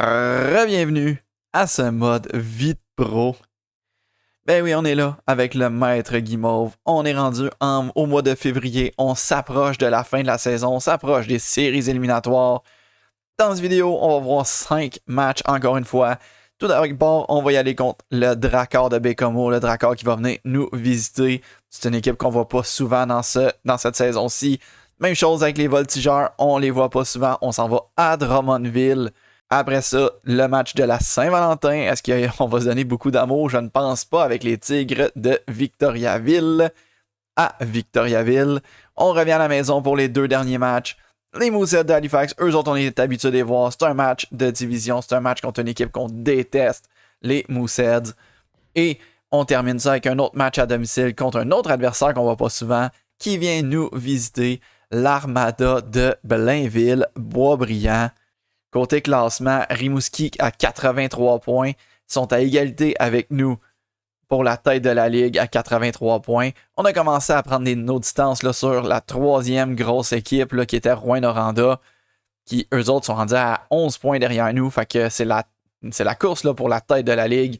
Bienvenue à ce mode Vie de Pro. Ben oui, on est là avec le maître Guimauve. On est rendu au mois de février. On s'approche de la fin de la saison. On s'approche des séries éliminatoires. Dans cette vidéo, on va voir 5 matchs encore une fois. Tout d'abord, on va y aller contre le Drakkar de Baie-Comeau. Le Drakkar qui va venir nous visiter. C'est une équipe qu'on voit pas souvent dans cette saison-ci. Même chose avec les Voltigeurs. On les voit pas souvent. On s'en va à Drummondville. Après ça, le match de la Saint-Valentin. Est-ce qu'on va se donner beaucoup d'amour? Je ne pense pas avec les Tigres de Victoriaville. À Victoriaville. On revient à la maison pour les 2 derniers matchs. Les Mooseheads d'Halifax, eux autres, on est habitués de les voir. C'est un match de division. C'est un match contre une équipe qu'on déteste, les Mooseheads. Et on termine ça avec un autre match à domicile contre un autre adversaire qu'on voit pas souvent, qui vient nous visiter, l'Armada de Blainville, Boisbriand. Côté classement, Rimouski à 83 points sont à égalité avec nous pour la tête de la ligue à 83 points. On a commencé à prendre nos distances là, sur la 3e grosse équipe là, qui était Rouyn-Noranda, qui eux autres sont rendus à 11 points derrière nous. Fait que c'est la course là, pour la tête de la ligue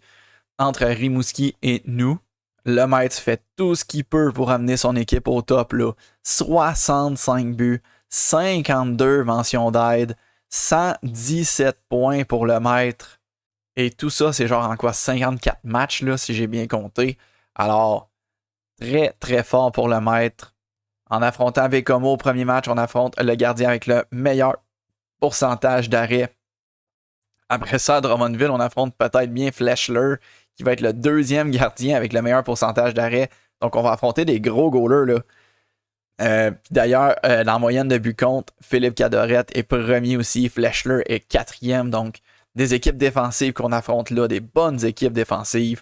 entre Rimouski et nous. Le maître fait tout ce qu'il peut pour amener son équipe au top. Là. 65 buts, 52 mentions d'aide, 117 points pour le maître. Et tout ça, c'est genre en quoi 54 matchs, là, si j'ai bien compté. Alors, très, très fort pour le maître. En affrontant Baie-Comeau au premier match, on affronte le gardien avec le meilleur pourcentage d'arrêt. Après ça, à Drummondville, on affronte peut-être bien Fleshler, qui va être le 2e gardien avec le meilleur pourcentage d'arrêt. Donc, on va affronter des gros goalers, là. D'ailleurs, dans la moyenne de buts contre, Philippe Cadorette est premier aussi, Fleshler est 4e, donc des équipes défensives qu'on affronte là, des bonnes équipes défensives.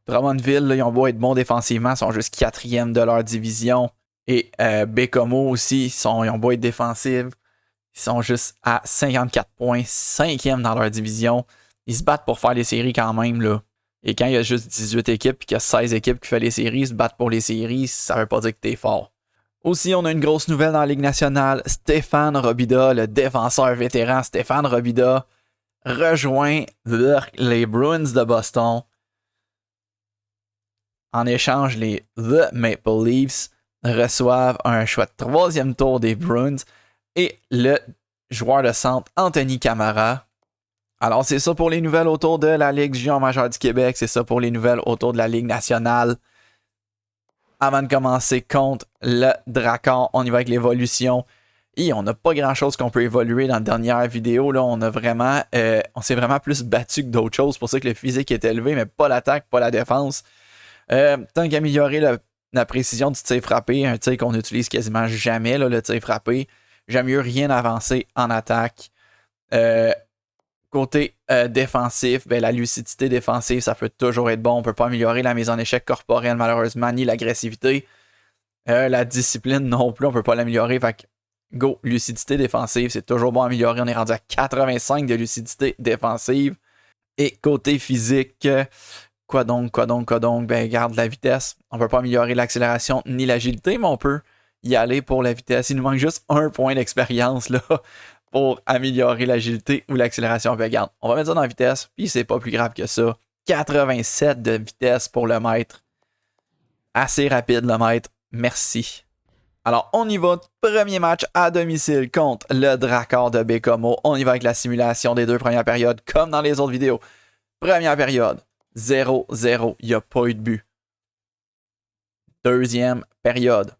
Drummondville, là, ils ont beau être bons défensivement, ils sont juste 4e de leur division. Et Baie-Comeau aussi, ils ont beau être défensifs, ils sont juste à 54 points, 5e dans leur division. Ils se battent pour faire les séries quand même, là. Et quand il y a juste 18 équipes et qu'il y a 16 équipes qui font les séries, ils se battent pour les séries, ça veut pas dire que t'es fort. Aussi, on a une grosse nouvelle dans la Ligue nationale. Stéphane Robida, le défenseur vétéran Stéphane Robida, rejoint les Bruins de Boston. En échange, les The Maple Leafs reçoivent un choix de 3e tour des Bruins et le joueur de centre Anthony Camara. Alors, c'est ça pour les nouvelles autour de la Ligue junior majeure du Québec. C'est ça pour les nouvelles autour de la Ligue nationale. Avant de commencer contre le Drakkar, on y va avec l'évolution. Et on n'a pas grand-chose qu'on peut évoluer dans la dernière vidéo. Là, on s'est vraiment plus battu que d'autres choses. C'est pour ça que le physique est élevé, mais pas l'attaque, pas la défense. Tant qu'améliorer la précision du tir frappé, un tir qu'on utilise quasiment jamais, là, le tir frappé. J'aime mieux rien avancer en attaque. Côté défensif, ben, la lucidité défensive, ça peut toujours être bon. On ne peut pas améliorer la mise en échec corporelle, malheureusement, ni l'agressivité. La discipline non plus, on ne peut pas l'améliorer. Fait que, go, lucidité défensive, c'est toujours bon à améliorer. On est rendu à 85 de lucidité défensive. Et côté physique, quoi donc? Ben, garde la vitesse. On ne peut pas améliorer l'accélération ni l'agilité, mais on peut y aller pour la vitesse. Il nous manque juste 1 point d'expérience, là, pour améliorer l'agilité ou l'accélération. Ben, regarde, on va mettre ça dans la vitesse, puis c'est pas plus grave que ça. 87 de vitesse pour le maître. Assez rapide, le maître. Merci. Alors, on y va. Premier match à domicile contre le Drakkar de Baie-Comeau. On y va avec la simulation des 2 premières périodes, comme dans les autres vidéos. Première période, 0-0. Il n'y a pas eu de but. Deuxième période,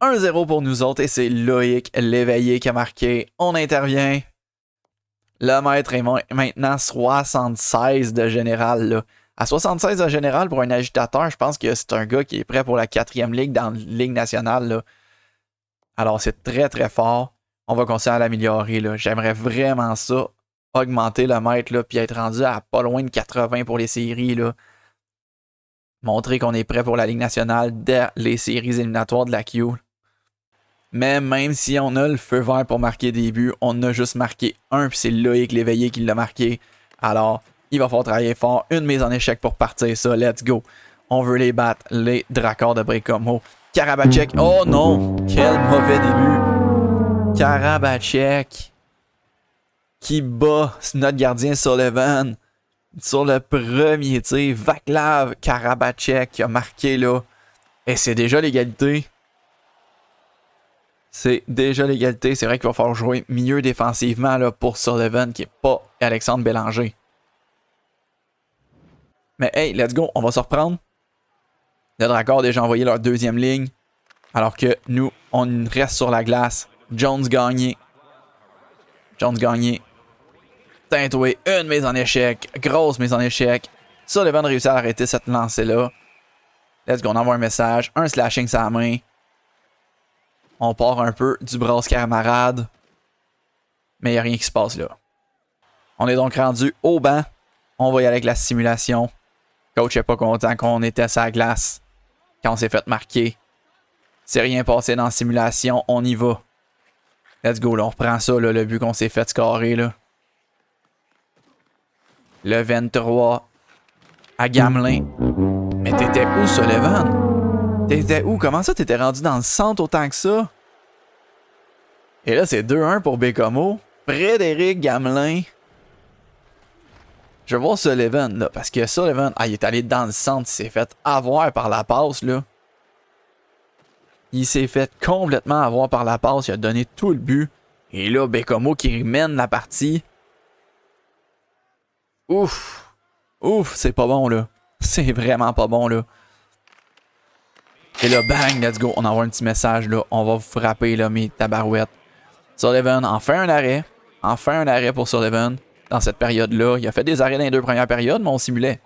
1-0 pour nous autres et c'est Loïc Léveillé qui a marqué. On intervient. Le maître est maintenant 76 de général. Là. À 76 de général pour un agitateur, je pense que c'est un gars qui est prêt pour la 4e ligue dans la Ligue nationale. Là. Alors c'est très très fort. On va continuer à l'améliorer. Là. J'aimerais vraiment ça, augmenter le maître puis être rendu à pas loin de 80 pour les séries. Là. Montrer qu'on est prêt pour la Ligue nationale dès les séries éliminatoires de la Q. Mais même si on a le feu vert pour marquer des buts, on a juste marqué un, puis c'est Loïc Léveillé qui l'a marqué. Alors, il va falloir travailler fort. Une mise en échec pour partir ça. Let's go. On veut les battre, les Drakkar de Baie-Comeau. Karabachek. Oh non! Quel mauvais début. Karabachek. qui bat notre gardien Sullivan sur le premier tir. Vaclav Karabachek qui a marqué là. Et c'est déjà l'égalité. C'est déjà l'égalité. C'est vrai qu'il va falloir jouer mieux défensivement là, pour Sullivan qui n'est pas Alexandre Bélanger. Mais hey, let's go, on va se reprendre. Le Dracor a déjà envoyé leur deuxième ligne. Alors que nous, on reste sur la glace. Jones gagné. Jones gagné. Tintoué, une mise en échec. Grosse mise en échec. Sullivan réussit à arrêter cette lancée-là. Let's go, on envoie un message. Un slashing sur la main. On part un peu du brasse camarade. Mais il n'y a rien qui se passe là. On est donc rendu au banc. On va y aller avec la simulation. Coach n'est pas content qu'on était sur la glace quand on s'est fait marquer. C'est rien passé dans la simulation, on y va. Let's go, là, on reprend ça, là, le but qu'on s'est fait scorer. Là. Le 23 à Gamelin. Mais t'étais où, Sullivan? T'étais où? Comment ça, t'étais rendu dans le centre autant que ça? Et là, c'est 2-1 pour Bécomo. Frédéric Gamelin. Je vais voir Sullivan, là, parce que Sullivan, il est allé dans le centre, il s'est fait avoir par la passe, là. Il s'est fait complètement avoir par la passe, il a donné tout le but. Et là, Bécomo qui mène la partie. Ouf! Ouf, c'est pas bon, là. C'est vraiment pas bon, là. Et là, bang, let's go. On envoie un petit message, là. On va vous frapper, là, mes tabarouettes. Sullivan en fait un arrêt. Enfin un arrêt pour Sullivan. Dans cette période-là, il a fait des arrêts dans les deux premières périodes, mais on simulait.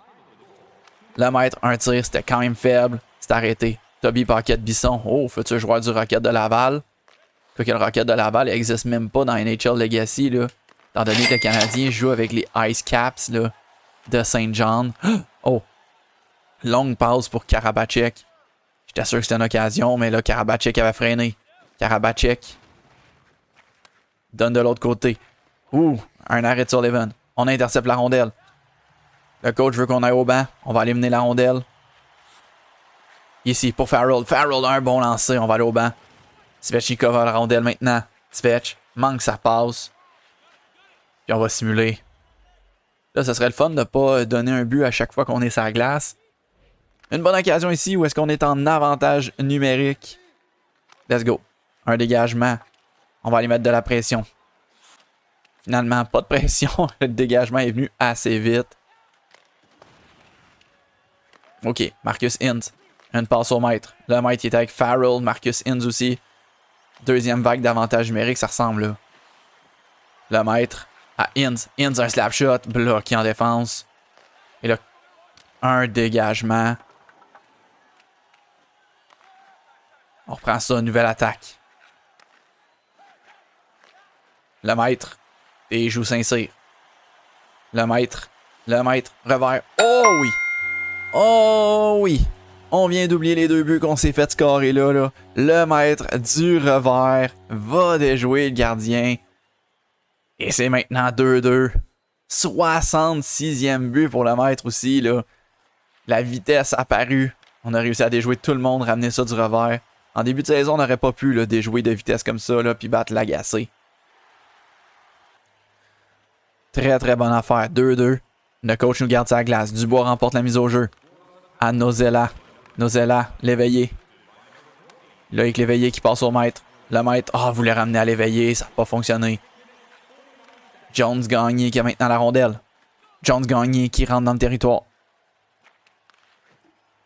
Le maître, un tir, c'était quand même faible. C'est arrêté. Toby Paquette-Bisson, oh, futur joueur du Rocket de Laval. Que le Rocket de Laval n'existe même pas dans NHL Legacy, là. Étant donné que le Canadien joue avec les Ice Caps, là, de Saint John. Oh! Longue pause pour Karabachek. J'étais sûr que c'était une occasion, mais là, Karabachek avait freiné. Karabachek donne de l'autre côté. Ouh! Un arrêt de Sullivan. On intercepte la rondelle. Le coach veut qu'on aille au banc. On va aller mener la rondelle. Ici, pour Farrell. Farrell a un bon lancer. On va aller au banc. Svechnikov a la rondelle maintenant. Svech manque sa passe. Puis on va simuler. Là, ce serait le fun de ne pas donner un but à chaque fois qu'on est sur la glace. Une bonne occasion ici où est-ce qu'on est en avantage numérique. Let's go. Un dégagement. On va aller mettre de la pression. Finalement, pas de pression. Le dégagement est venu assez vite. OK, Marcus Ince. Une passe au maître. Le maître il est avec Farrell, Marcus Ince aussi. Deuxième vague d'avantage numérique, ça ressemble là. Le maître à Ince. Ince un slap shot, bloqué en défense. Et là, un dégagement. On reprend ça, nouvelle attaque. Le maître. Et il joue Saint-Cyr. Le maître, revers. Oh oui! Oh oui! On vient d'oublier les deux buts qu'on s'est fait scorer là. Le maître du revers va déjouer le gardien. Et c'est maintenant 2-2. 66e but pour le maître aussi, là. La vitesse apparue. On a réussi à déjouer tout le monde, ramener ça du revers. En début de saison, on n'aurait pas pu là, déjouer de vitesse comme ça, là, puis battre l'agacé. Très très bonne affaire. 2-2. Le coach nous garde sa glace. Dubois remporte la mise au jeu. À Nozella. Nozella, l'éveillé. Là, avec l'éveillé qui passe au maître. Le maître, voulait ramener à l'éveillé. Ça n'a pas fonctionné. Jones Gagné qui a maintenant la rondelle. Jones Gagné qui rentre dans le territoire.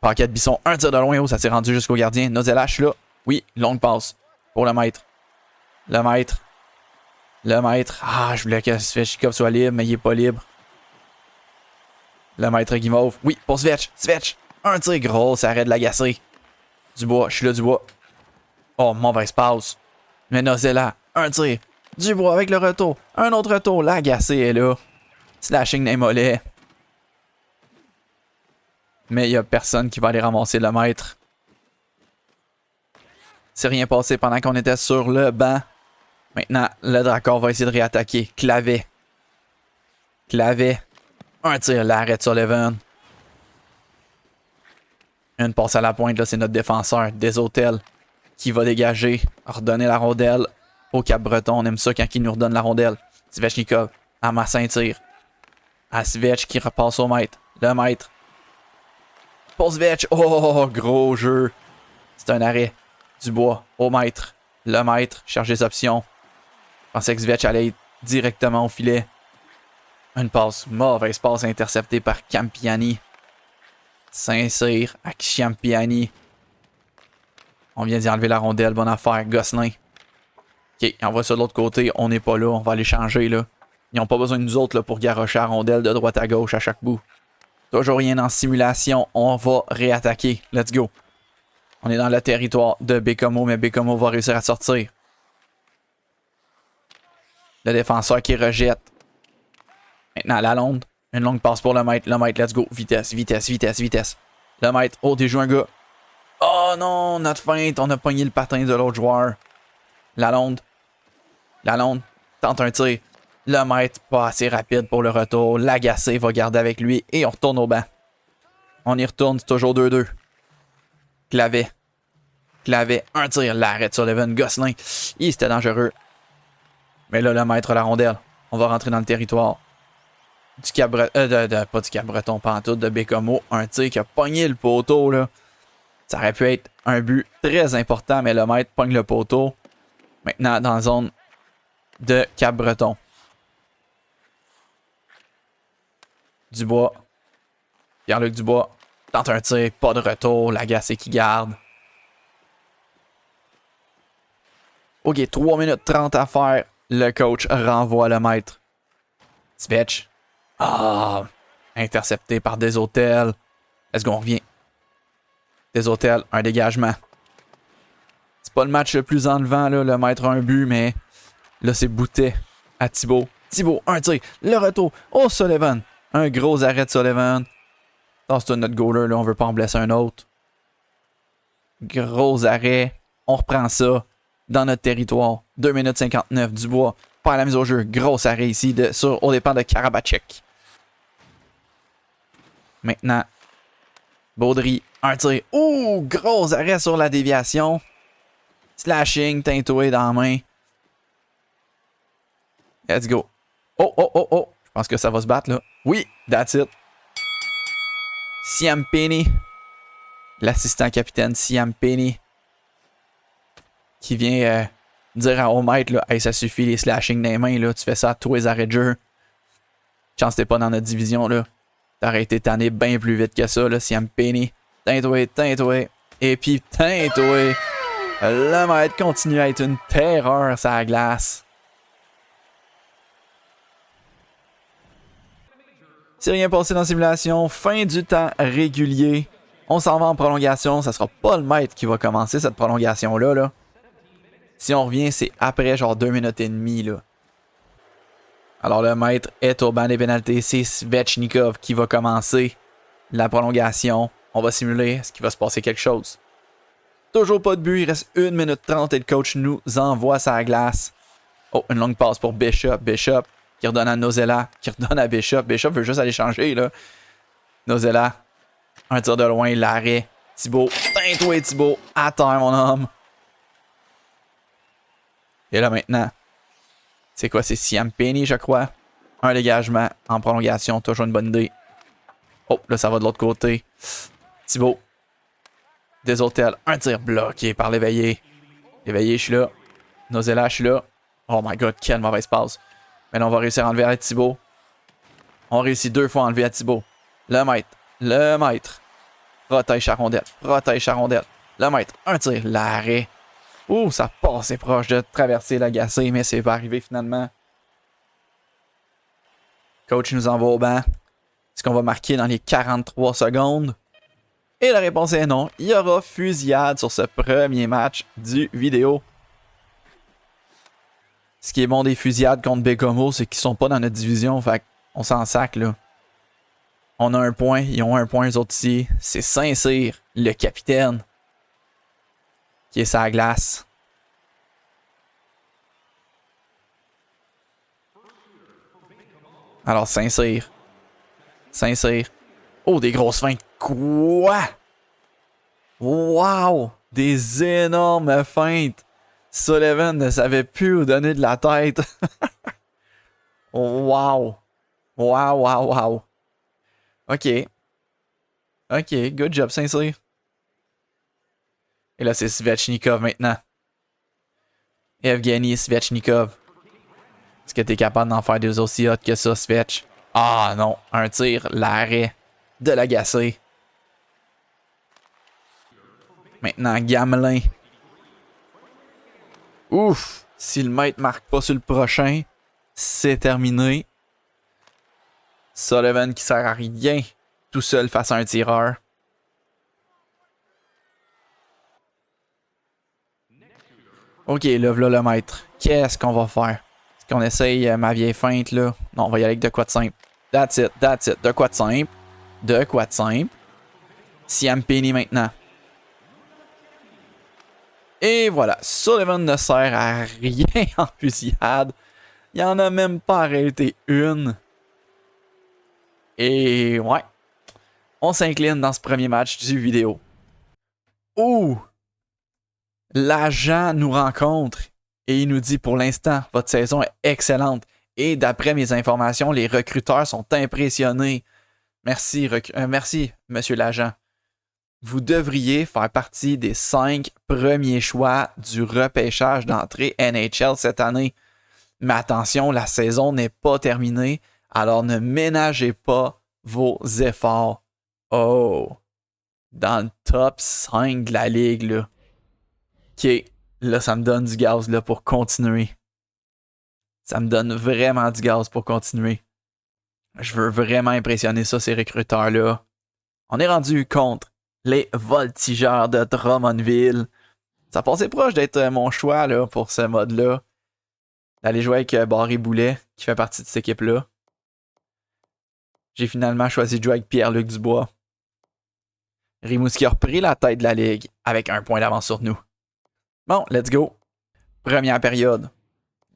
Paquette-Bisson, un tir de loin. Oh, ça s'est rendu jusqu'au gardien. Nozella, je suis là. Oui, longue passe pour le maître. Le maître. Le maître. Je voulais que Svechnikov soit libre, mais il est pas libre. Le maître Guimauve. Oui, pour Svech. Svech. Un tir gros, ça arrête de l'agacer. Dubois, je suis là, Dubois. Oh, mauvaise passe. Mais Nozella, un tir. Dubois avec le retour. Un autre retour. L'agacé est là. Slashing des mollets. Mais il n'y a personne qui va aller ramasser le maître. C'est rien passé pendant qu'on était sur le banc. Maintenant, le Dracor va essayer de réattaquer. Clavet. Clavet. Un tir, l'arrêt de Sullivan. Une passe à la pointe, là, c'est notre défenseur des hôtels qui va dégager, redonner la rondelle au Cap-Breton. On aime ça quand il nous redonne la rondelle. Svechnikov à ma ceinture. À Svech qui repasse au maître. Le maître. Pour Svech. Oh, gros jeu. C'est un arrêt. Dubois au maître. Le maître cherche des options. Je pensais que Svech allait directement au filet. Une passe. Mauvaise passe interceptée par Campiani. Saint-Cyr à Ciampiani. On vient d'y enlever la rondelle. Bonne affaire. Gosselin. Ok, on va sur l'autre côté. On n'est pas là. On va aller changer là. Ils n'ont pas besoin de nous autres là, pour garrocher la rondelle de droite à gauche à chaque bout. Toujours rien en simulation. On va réattaquer. Let's go. On est dans le territoire de Bécomo, mais Bécomo va réussir à sortir. Le défenseur qui rejette. Maintenant, Lalonde. Une longue passe pour le maître. Le maître, let's go. Vitesse, vitesse, vitesse, vitesse. Le maître. Oh, déjoue un gars. Oh non, notre feinte. On a pogné le patin de l'autre joueur. Lalonde. Lalonde. Tente un tir. Le maître, pas assez rapide pour le retour. L'agacé va garder avec lui et on retourne au banc. On y retourne, c'est toujours 2-2. Clavet. Clavet, un tir. L'arrêt de Sullivan. Gosselin. C'était dangereux. Mais là, le maître a la rondelle. On va rentrer dans le territoire. Du Cap-Breton. Pas du Cap-Breton, pas en tout, de Bécomo. Un tir qui a pogné le poteau, là. Ça aurait pu être un but très important, mais le maître pogne le poteau. Maintenant, dans la zone de Cap-Breton. Dubois. Pierre-Luc Dubois. Tente un tir, pas de retour. L'agacé qui garde. Ok, 3 minutes 30 à faire. Le coach renvoie le maître. Svech. Ah! Intercepté par des hôtels. Est-ce qu'on revient? Des hôtels, un dégagement. C'est pas le match le plus enlevant, là. Le maître a un but, mais là, c'est Boutet à Thibault. Thibault, un tir. Le retour. Oh, Sullivan. Un gros arrêt de Sullivan. C'est notre goaler, là. On veut pas en blesser un autre. Gros arrêt. On reprend ça dans notre territoire. 2 minutes 59. Dubois perd la mise au jeu. Gros arrêt ici au départ de Karabachek. Maintenant, Baudry, un tir. Ouh, gros arrêt sur la déviation. Slashing, Tintoué dans la main. Let's go. Oh, oh, oh, oh. Je pense que ça va se battre, là. Oui, that's it. Ciampiani. L'assistant capitaine Ciampiani. Qui vient dire au maître, là, hey, ça suffit les slashing dans les mains, là. Tu fais ça à tous les arrêts de jeu. Chance t'es pas dans notre division, là. T'aurais été tanné bien plus vite que ça, là, Ciampiani. Tintoué, Tintoué. Et puis Tintoué. Le maître continue à être une terreur sur la glace. C'est rien passé dans la simulation. Fin du temps régulier. On s'en va en prolongation. Ça sera pas le maître qui va commencer cette prolongation-là. Là. Si on revient, c'est après genre 2 minutes et demie. Là. Alors le maître est au banc des pénalités. C'est Svechnikov qui va commencer la prolongation. On va simuler. Est-ce qu'il va se passer quelque chose? Toujours pas de but. Il reste 1 minute 30 et le coach nous envoie sa glace. Oh, une longue passe pour Bishop. Bishop qui redonne à Nozella. Qui redonne à Bishop. Bishop veut juste aller changer. Là. Nozella. Un tir de loin. L'arrêt. Thibault. Tintoué Thibault. À terre, mon homme. Et là maintenant. C'est quoi? C'est Ciampiani, je crois. Un dégagement en prolongation. Toujours une bonne idée. Oh, là, ça va de l'autre côté. Thibault. Des hôtels. Un tir bloqué par l'éveillé. L'éveillé, je suis là. Nozella, je suis là. Oh my god, quelle mauvaise passe. Mais là, on va réussir à enlever à Thibault. On réussit 2 fois à enlever à Thibault. Le maître. Le maître. Protège sa rondelle. Protège sa rondelle. Le maître. Un tir. L'arrêt. Ouh, ça passait proche de traverser l'agacé, mais c'est pas arrivé finalement. Coach nous envoie au banc. Est-ce qu'on va marquer dans les 43 secondes? Et la réponse est non. Il y aura fusillade sur ce premier match du vidéo. Ce qui est bon des fusillades contre Bécomo, c'est qu'ils sont pas dans notre division. Fait qu'on s'en sac, là. On a un point. Ils ont un point, eux autres ici. C'est Saint-Cyr, le capitaine, qui est sur la glace. Alors, Saint-Cyr. Saint-Cyr. Oh, des grosses feintes. Quoi? Wow! Des énormes feintes. Sullivan ne savait plus où donner de la tête. Wow. Wow, wow, wow. OK. OK, good job, Saint-Cyr. Et là, c'est Svechnikov maintenant. Evgeny Svechnikov. Est-ce que t'es capable d'en faire des aussi hot que ça, Svech? Ah non, un tir, l'arrêt de l'agacé. Maintenant, Gamelin. Ouf! Si le maître marque pas sur le prochain, c'est terminé. Sullivan qui sert à rien tout seul face à un tireur. Ok, là, voilà le maître. Qu'est-ce qu'on va faire? Est-ce qu'on essaye ma vieille feinte, là? Non, on va y aller avec de quoi de simple. That's it, that's it. De quoi de simple. De quoi de simple. Siam Penny maintenant. Et voilà, Sullivan ne sert à rien en fusillade. Il en a même pas arrêté une. Et ouais, on s'incline dans ce premier match du vidéo. Ouh! L'agent nous rencontre et il nous dit pour l'instant, votre saison est excellente. Et d'après mes informations, les recruteurs sont impressionnés. Merci, merci, monsieur l'agent. Vous devriez faire partie des 5 premiers choix du repêchage d'entrée NHL cette année. Mais attention, la saison n'est pas terminée, alors ne ménagez pas vos efforts. Oh! Dans le top 5 de la ligue, là. Ok, là, ça me donne du gaz là, pour continuer. Ça me donne vraiment du gaz pour continuer. Je veux vraiment impressionner ça, ces recruteurs-là. On est rendu contre les Voltigeurs de Drummondville. Ça passait proche d'être mon choix là, pour ce mode-là. D'aller jouer avec Barré Boulet, qui fait partie de cette équipe-là. J'ai finalement choisi de jouer avec Pierre-Luc Dubois. Rimouski a repris la tête de la ligue avec un point d'avance sur nous. Bon, let's go. Première période.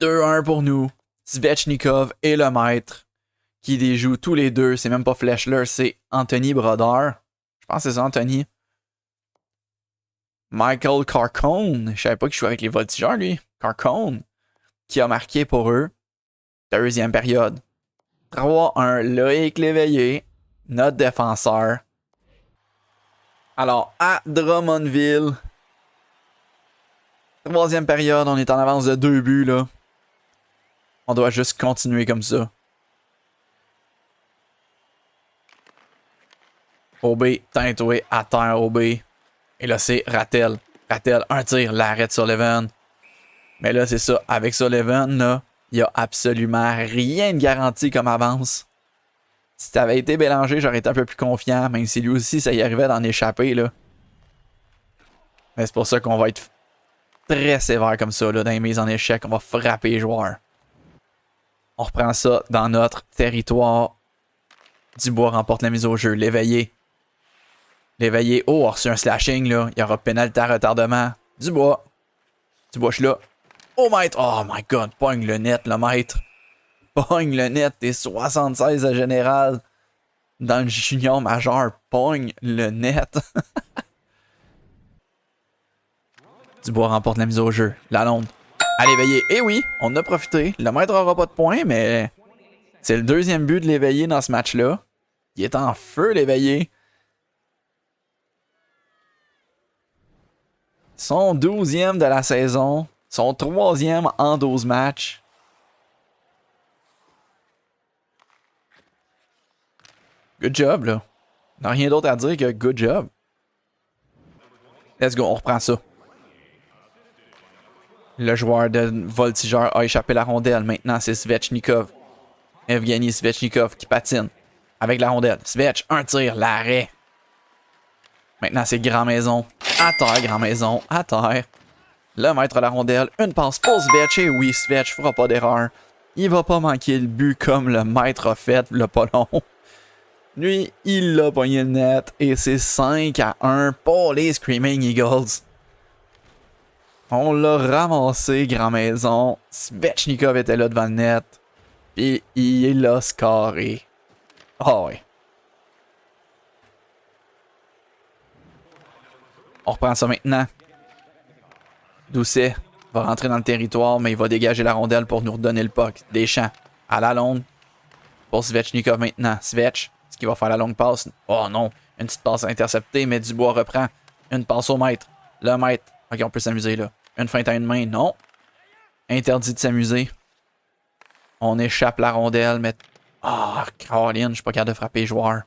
2-1 pour nous. Svechnikov et le maître qui les jouent tous les deux. C'est même pas Fleshler, c'est Anthony Brodeur. Je pense que c'est ça, Anthony. Michael Carcone. Je savais pas qu'il jouait avec les Voltigeurs, lui. Carcone. Qui a marqué pour eux. Deuxième période. 3-1. Loïc Léveillé. Notre défenseur. Alors, à Drummondville. Troisième période. On est en avance de 2 buts, là. On doit juste continuer comme ça. OB, teintoué, à terre, OB. Et là, c'est Rattel. Rattel, un tir, l'arrêt de Sullivan. Mais là, c'est ça. Avec Sullivan, là, il n'y a absolument rien de garanti comme avance. Si ça avait été Bélanger, j'aurais été un peu plus confiant, même si lui aussi, ça y arrivait d'en échapper, là. Mais c'est pour ça qu'on va être très sévère comme ça, là, dans les mises en échec. On va frapper les joueurs. On reprend ça dans notre territoire. Dubois remporte la mise au jeu. L'éveillé. L'éveillé. Oh, on a reçu un slashing, là. Il y aura pénalité à retardement. Dubois. Dubois, je suis là. Oh, maître. Oh, my God. Pogne le net, le maître. Pogne le net. T'es 76 à général. Dans le junior majeur. Pogne le net. Dubois remporte la mise au jeu. Lalonde. À l'éveillé. Eh oui, on a profité. Le maître n'aura pas de points, mais c'est le deuxième but de l'éveillé dans ce match-là. Il est en feu, l'éveillé. Son 12e de la saison. Son 3e en 12 matchs. Good job, là. On n'a rien d'autre à dire que good job. Let's go, on reprend ça. Le joueur de Voltigeur a échappé la rondelle. Maintenant, c'est Svechnikov. Evgeny Svechnikov qui patine avec la rondelle. Svech, un tir, l'arrêt. Maintenant, c'est Grand Maison. À terre, Grand Maison. À terre. Le maître de la rondelle. Une passe pour Svech. Et oui, Svech fera pas d'erreur. Il va pas manquer le but comme le maître a fait, le pas long. Lui, il a pogné le net. Et c'est 5-1 pour les Screaming Eagles. On l'a ramassé, Grand Maison. Svechnikov était là devant le net. Puis il l'a scoré. Oh ouais. On reprend ça maintenant. Doucet va rentrer dans le territoire, mais il va dégager la rondelle pour nous redonner le puck. Deschamps. À la longue. Pour Svechnikov maintenant. Svech, est-ce qu'il va faire la longue passe? Oh non. Une petite passe interceptée, mais Dubois reprend. Une passe au maître. Le maître. Ok, on peut s'amuser là. Une feinte à une main. Non. Interdit de s'amuser. On échappe la rondelle, mais... Ah, Caroline, je suis pas capable de frapper les joueurs.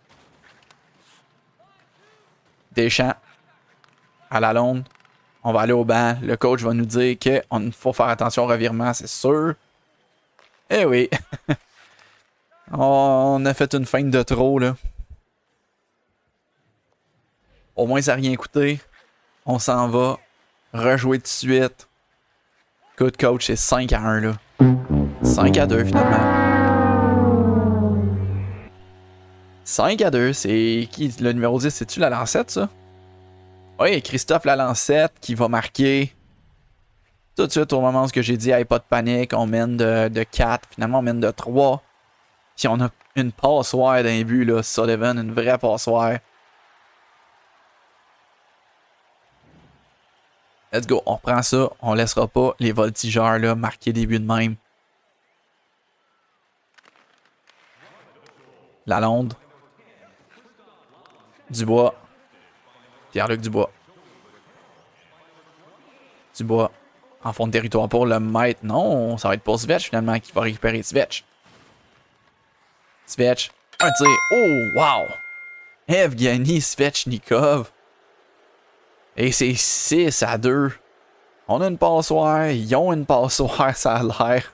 Deschamps. À la longue. On va aller au banc. Le coach va nous dire qu'il faut faire attention au revirement, c'est sûr. Eh oui. On a fait une feinte de trop, là. Au moins, ça n'a rien coûté. On s'en va. Rejouer tout de suite. Coup de coach, c'est 5-1, là. 5-2, finalement. 5-2, c'est qui? Le numéro 10, c'est-tu la Lancette, ça? Oui, Christophe Lalancette qui va marquer. Tout de suite, au moment où j'ai dit, hey, pas de panique, on mène de 4. Finalement, on mène de 3. Puis on a une passoire d'un but, là. Sullivan, une vraie passoire. Let's go, on reprend ça. On laissera pas les voltigeurs là, marquer des buts de même. Lalonde. Dubois. Pierre-Luc Dubois. Dubois. En fond de territoire pour le maître. Non, ça va être pour Svech finalement qui va récupérer Svech. Svech. Un tir. Oh, wow! Evgeny Svechnikov. Et c'est 6-2. On a une passoire. Ils ont une passoire, ça a l'air.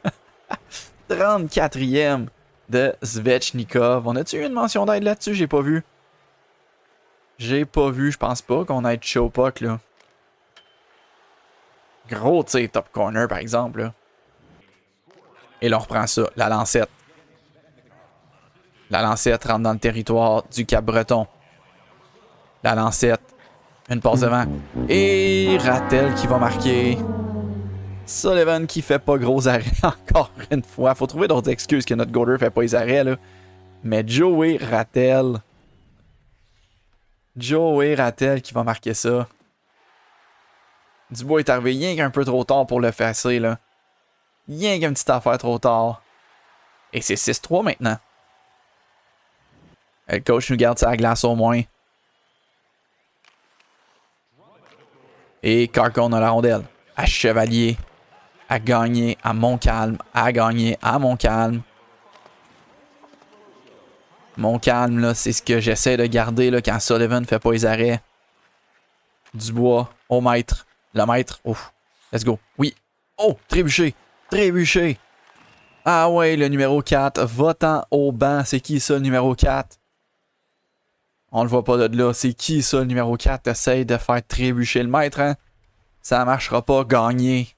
34e de Svechnikov. On a-tu eu une mention d'aide là-dessus? J'ai pas vu. J'ai pas vu. Je pense pas qu'on ait de show puck, là. Gros, tu sais, top corner, par exemple, là. Et là, on reprend ça. La Lancette. La Lancette rentre dans le territoire du Cap-Breton. La Lancette. Une passe devant. Et Rattel qui va marquer. Sullivan qui fait pas gros arrêts encore une fois. Faut trouver d'autres excuses que notre goaler fait pas les arrêts, là. Mais Joey Rattel. Joey Rattel qui va marquer ça. Dubois est arrivé rien qu'un peu trop tard pour le fesser, là. Rien qu'une petite affaire trop tard. Et c'est 6-3 maintenant. Le coach nous garde sa glace au moins. Et Carcon a la rondelle. À Chevalier. À gagner à Montcalm. À gagner à Montcalm. Montcalm, là, c'est ce que j'essaie de garder là, quand Sullivan ne fait pas les arrêts. Dubois au maître. Le maître. Oh, let's go. Oui. Oh, trébuché. Trébuché. Ah ouais, le numéro 4. Va-t'en au banc. C'est qui ça, le numéro 4? On le voit pas de là. C'est qui ça, le numéro 4? Essaye de faire trébucher le maître, hein? Ça marchera pas, gagner.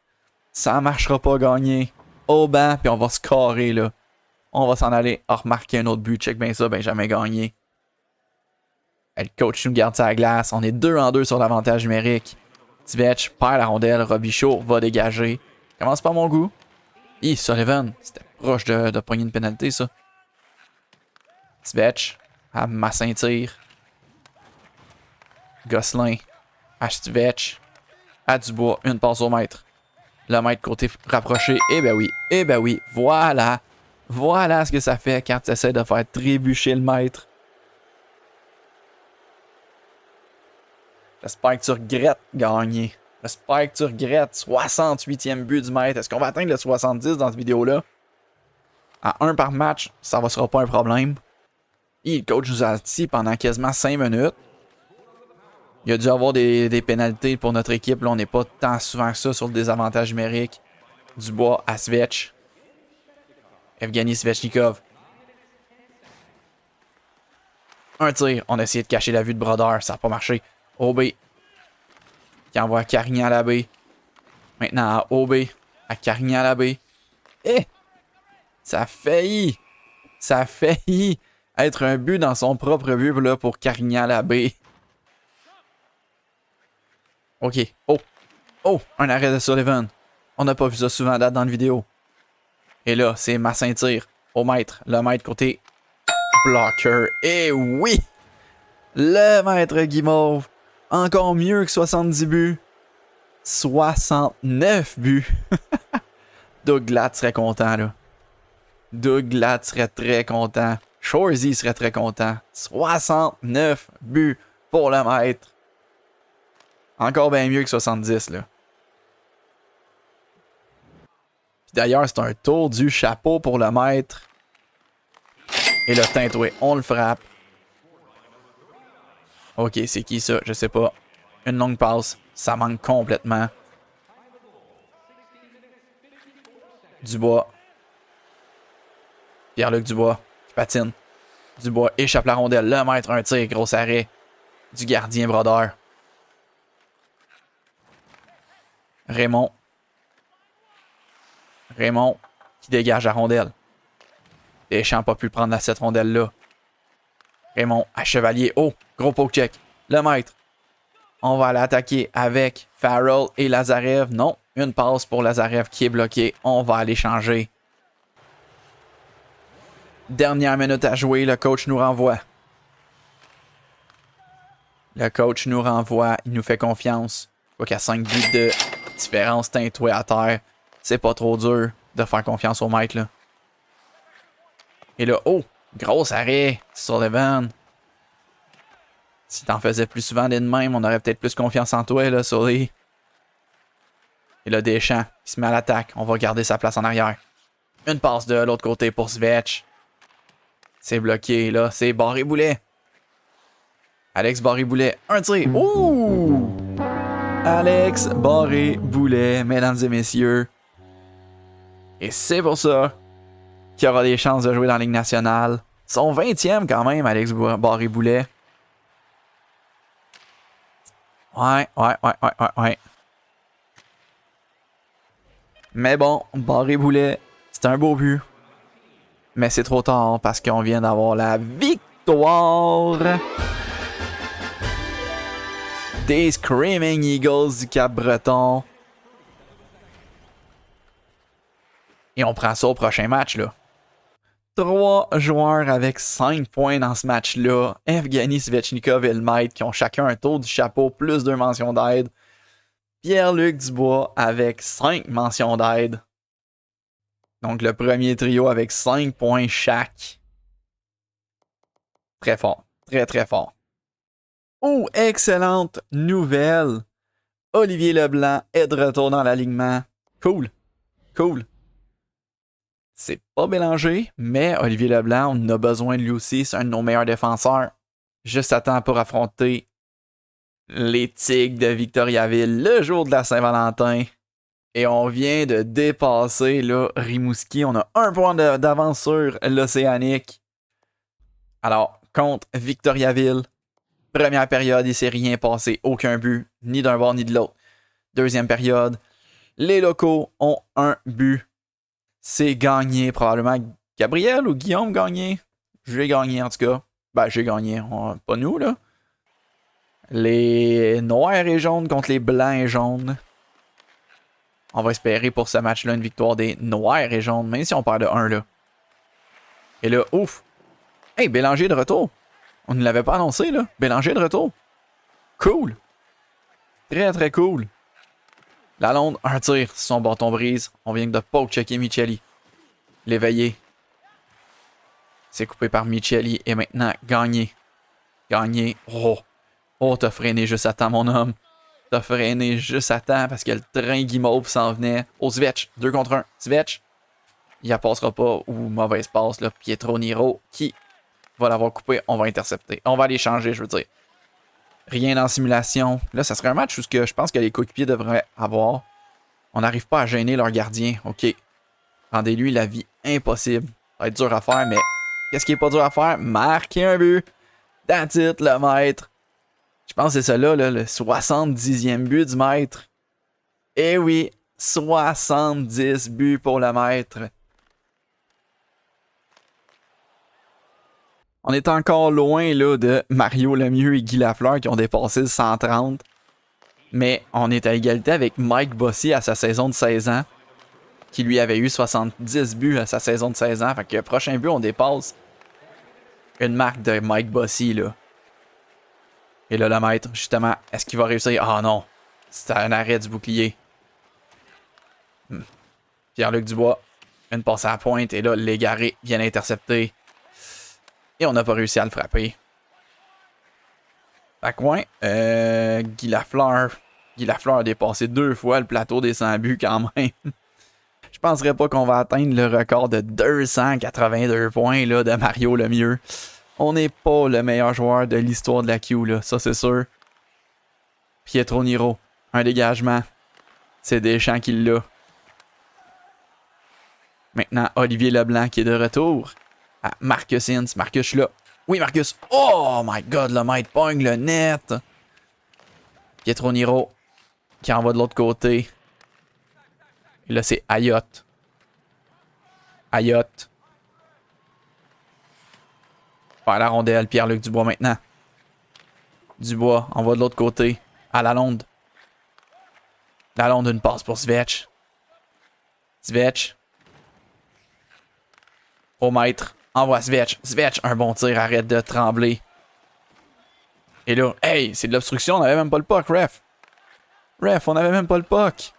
Ça marchera pas, gagner. Au banc, puis on va se carrer, là. On va s'en aller. Ah, remarquer un autre but. Check bien ça, ben jamais gagné. Le coach nous garde sa glace. On est 2-2 sur l'avantage numérique. Svech perd la rondelle. Robichaud va dégager. Commence par mon goût. Hi, Sullivan. C'était proche de pogner une pénalité, ça. Svech. À Massin-Tire. Gosselin. À Svech. À Dubois. Une passe au maître. Le maître côté rapproché. Eh ben oui. Eh ben oui. Voilà. Voilà ce que ça fait quand tu essaies de faire trébucher le maître. J'espère que tu regrettes gagner. J'espère que tu regrettes 68e but du maître. Est-ce qu'on va atteindre le 70 dans cette vidéo-là? À 1 par match, ça ne sera pas un problème. Et le coach nous a assis pendant quasiment 5 minutes. Il a dû avoir des pénalités pour notre équipe. Là, on n'est pas tant souvent que ça sur le désavantage numérique. Dubois à Svech. Evgeny Svechnikov. Un tir. On a essayé de cacher la vue de Brodeur. Ça n'a pas marché. OB. Qui envoie Carignan à la baie. Maintenant à OB. À Carignan à la baie. Eh! Ça a failli. Ça a failli être un but dans son propre but là, pour Carignan à la baie. OK. Oh. Oh! Un arrêt de Sullivan. On n'a pas vu ça souvent à date dans la vidéo. Et là, c'est Massin-Tire. Au maître. Le maître côté blocker. Et oui! Le maître Guimauve. Encore mieux que 70 buts. 69 buts. Doug Glatt serait content, là. Doug Glatt serait très content. Shoresy serait très content. 69 buts pour le maître. Encore bien mieux que 70, là. Puis d'ailleurs, c'est un tour du chapeau pour le maître. Et le tintoué, on le frappe. Ok, c'est qui ça? Je sais pas. Une longue passe. Ça manque complètement. Dubois. Pierre-Luc Dubois qui patine. Dubois échappe la rondelle. Le maître, un tir, gros arrêt du gardien Brodeur. Raymond. Raymond qui dégage la rondelle. Deschamps n'a pas pu prendre cette rondelle-là. Raymond à Chevalier. Oh, gros poke check. Le maître. On va aller attaquer avec Farrell et Lazarev. Non, une passe pour Lazarev qui est bloqué. On va aller changer. Dernière minute à jouer, le coach nous renvoie. Le coach nous renvoie, il nous fait confiance. Quoi qu'à 5 buts de différence tintoué à terre, c'est pas trop dur de faire confiance au maître, là. Et là, oh, gros arrêt, Sullivan. Si t'en faisais plus souvent des de même, on aurait peut-être plus confiance en toi, là, Sully. Et là, Deschamps, qui se met à l'attaque. On va garder sa place en arrière. Une passe de l'autre côté pour Svetch. C'est bloqué, là. C'est Barré-Boulet. Alex Barré-Boulet. Un tir. Ouh! Alex Barré-Boulet, mesdames et messieurs. Et c'est pour ça qu'il aura des chances de jouer dans la Ligue nationale. Son 20e quand même, Alex Barré-Boulet. Ouais. Mais bon, Barré-Boulet, c'est un beau but. Mais c'est trop tard parce qu'on vient d'avoir la victoire des Screaming Eagles du Cap-Breton. Et on prend ça au prochain match, là. 3 joueurs avec 5 points dans ce match-là. Evgeny Svechnikov et le maître qui ont chacun un tour du chapeau plus 2 mentions d'aide. Pierre-Luc Dubois avec 5 mentions d'aide. Donc le premier trio avec 5 points chaque. Très fort. Très très fort. Oh, excellente nouvelle. Olivier Leblanc est de retour dans l'alignement. Cool. C'est pas Bélanger, mais Olivier Leblanc, on en a besoin de lui aussi. C'est un de nos meilleurs défenseurs. Juste à temps pour affronter les Tigres de Victoriaville le jour de la Saint-Valentin. Et on vient de dépasser là, Rimouski. On a 1 point d'avance sur l'Océanique. Alors, contre Victoriaville, première période, il s'est rien passé. Aucun but, ni d'un bord ni de l'autre. Deuxième période, les locaux ont 1 but. C'est gagné, probablement Gabriel ou Guillaume gagné. J'ai gagné en tout cas. Ben, j'ai gagné. Pas nous, là. Les noirs et jaunes contre les blancs et jaunes. On va espérer pour ce match-là une victoire des noirs et jaunes, même si on perd de 1 là. Et là, ouf! Hey, Bélanger de retour! On ne l'avait pas annoncé, là. Bélanger de retour. Cool! Très, très cool. Lalonde, un tir. Son bâton brise. On vient de poke-checker Micheli. L'éveiller. C'est coupé par Micheli. Et maintenant, gagné. Gagné. Oh! Oh, t'as freiné juste à temps, mon homme. T'as freiné juste à temps parce que le train guimauve s'en venait. Oh, Svetch, 2 contre 1. Svetch, il la passera pas ou mauvaise passe, là. Pietro Niro qui va l'avoir coupé. On va intercepter. On va aller changer, je veux dire. Rien en simulation. Là, ça serait un match où je pense que les coéquipiers devraient avoir. On n'arrive pas à gêner leur gardien. OK. Rendez-lui la vie impossible. Ça va être dur à faire, mais qu'est-ce qui est pas dur à faire? Marquer un but. That's it, le maître. Je pense que c'est ça là, le 70e but du maître. Eh oui, 70 buts pour le maître. On est encore loin là, de Mario Lemieux et Guy Lafleur qui ont dépassé le 130. Mais on est à égalité avec Mike Bossy à sa saison de 16 ans. Qui lui avait eu 70 buts à sa saison de 16 ans. Fait que le prochain but, on dépasse une marque de Mike Bossy là. Et là, le maître, justement, est-ce qu'il va réussir? Ah non, c'est un arrêt du bouclier. Pierre-Luc Dubois, Une passe à la pointe. Et là, Légaré vient l'intercepter. Et on n'a pas réussi à le frapper. Fait que ouais, Guy Lafleur a dépassé 2 fois le plateau des 100 buts quand même. Je penserais pas qu'on va atteindre le record de 282 points là, de Mario Lemieux. On n'est pas le meilleur joueur de l'histoire de la Q, là, ça c'est sûr. Pietro Niro, un dégagement. C'est Deschamps qui l'a. Maintenant, Olivier Leblanc qui est de retour. À Marcus Ince. Marcus, je suis là. Oui, Marcus. Oh my god, le maître pogne le net. Pietro Niro qui en va de l'autre côté. Et là, c'est Ayotte. Ayotte. Par la rondelle, Pierre-Luc Dubois maintenant. Dubois en va de l'autre côté. À Lalonde. Lalonde, une passe pour Svetch. Svetch. Au maître. Envoie Svetch. Svetch, un bon tir. Arrête de trembler. Et là, hey, c'est de l'obstruction. On n'avait même pas le puck, ref. Ref, on n'avait même pas le puck.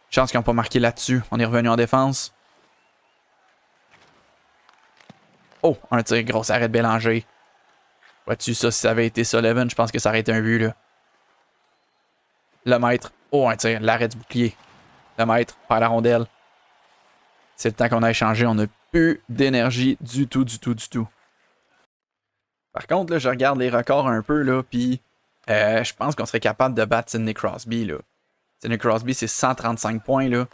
Chance qu'ils n'ont pas marqué là-dessus. On est revenu en défense. Oh, un tir, gros arrêt de Bélanger. Vois-tu ça, si ça avait été Sullivan, je pense que ça aurait été un but, là. Le maître. Oh, un tir, l'arrêt du bouclier. Le maître, par la rondelle. C'est le temps qu'on a échangé. On n'a plus d'énergie du tout, du tout, du tout. Par contre, là, je regarde les records un peu, là, puis je pense qu'on serait capable de battre Sidney Crosby, là. Sidney Crosby, c'est 135 points, là.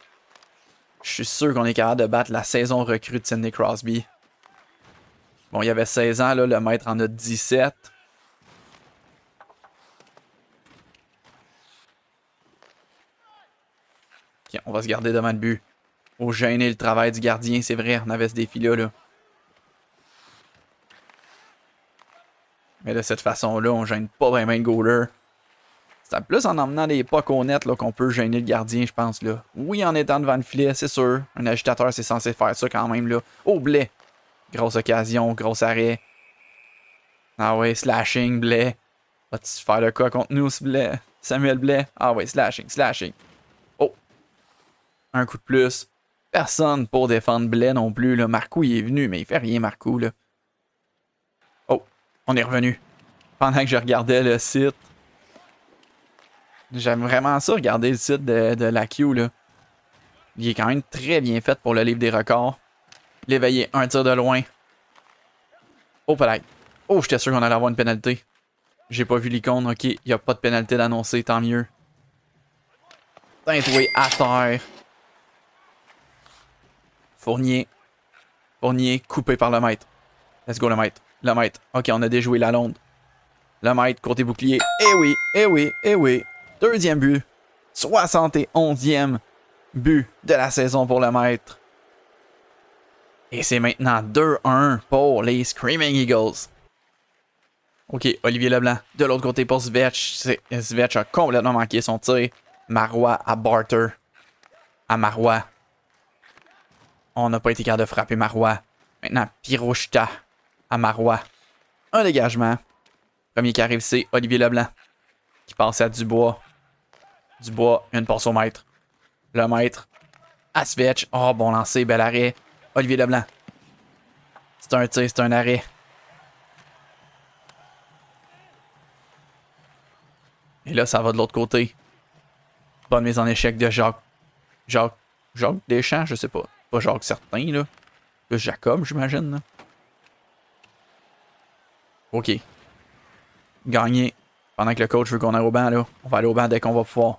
Je suis sûr qu'on est capable de battre la saison recrue de Sidney Crosby. Bon, il y avait 16 ans, là, le maître en a 17. Okay, on va se garder devant le but. Faut gêner le travail du gardien, c'est vrai, on avait ce défi-là, là. Mais de cette façon-là, on gêne pas vraiment le goaler. C'est plus en emmenant des pucks au net là, qu'on peut gêner le gardien, je pense. Là. Oui, en étant devant le filet, c'est sûr. Un agitateur, c'est censé faire ça quand même. Là. Oh, Blais. Grosse occasion, gros arrêt. Ah ouais, slashing, Blais. Vas-tu faire le quoi contre nous, Blais? Samuel Blais. Ah ouais, slashing, slashing. Oh. Un coup de plus. Personne pour défendre Blais non plus. Là. Marcoux, il est venu, mais il fait rien, Marcoux. Là. Oh, on est revenu. Pendant que je regardais le site. J'aime vraiment ça, regarder le site de la Q, là. Il est quand même très bien fait pour le livre des records. L'éveiller, un tir de loin. Oh, peut-être. Oh, j'étais sûr qu'on allait avoir une pénalité. J'ai pas vu l'icône, ok. Il n'y a pas de pénalité d'annoncer, tant mieux. Tintoué à terre. Fournier. Fournier, coupé par le maître. Let's go, le maître. Le maître. Ok, on a déjoué la Lalonde. Le maître, côté bouclier. Eh oui, eh oui, eh oui. Deuxième but. 71e but de la saison pour le maître. Et c'est maintenant 2-1 pour les Screaming Eagles. Ok, Olivier Leblanc. De l'autre côté pour Svetch. Svetch a complètement manqué son tir. Marois à Barter. À Marois. On n'a pas été capable de frapper Marois. Maintenant, Pirochta à Marois. Un dégagement. Premier qui arrive, c'est Olivier Leblanc. Qui passe à Dubois. Dubois, une passe au maître. Le maître à Svetch. Oh, bon lancer, bel arrêt. Olivier Leblanc. C'est un tir, c'est un arrêt. Et là, ça va de l'autre côté. Bonne mise en échec de Jacques Deschamps, je sais pas. Pas Jacques certain, là. Plus Jacob, j'imagine, là. Ok. Gagné. Pendant que le coach veut qu'on aille au banc, là. On va aller au banc dès qu'on va pouvoir.